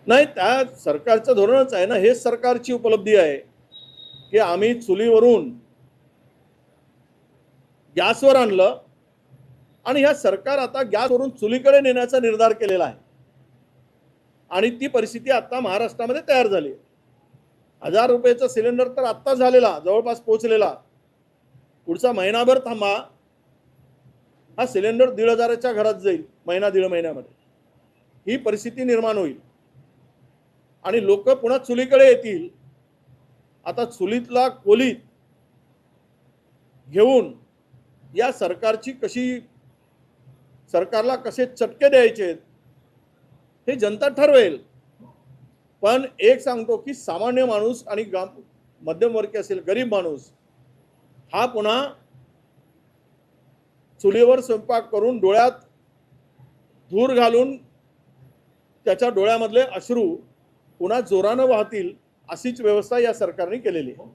नाही, त्या सरकारचं धोरणच आहे ना, हेच सरकारची उपलब्धी आहे की आम्ही चुलीवरून गॅसवर आणलं आणि ह्या सरकार आता गॅसवरून चुलीकडे नेण्याचा निर्धार केलेला आहे आणि ती परिस्थिती आता महाराष्ट्रामध्ये तयार झाली. 1000 रुपयाचा सिलेंडर तर आत्ता झालेला, जवळपास पोहोचलेला. पुढचा महिनाभर थांबा, हा सिलेंडर 1500च्या घरात जाईल महिना दीड महिन्यामध्ये. ही परिस्थिती निर्माण होईल आणि लोक पुन्हा चुलीकडे येतील. आता चुलीतला कोलीत घेऊन या सरकारची कशी, सरकारला कसे चटके द्यायचे हे जनता ठरवेल. पण एक सांगतो की सामान्य माणूस आणि मध्यमवर्गीय असेल, गरीब माणूस हा पुन्हा चुलीवर स्वयंपाक करून डोळ्यात धूर घालून त्याच्या डोळ्यामधले अश्रू पुन्हा जोरानं वाहतील अशीच व्यवस्था या सरकारने केलेली आहे.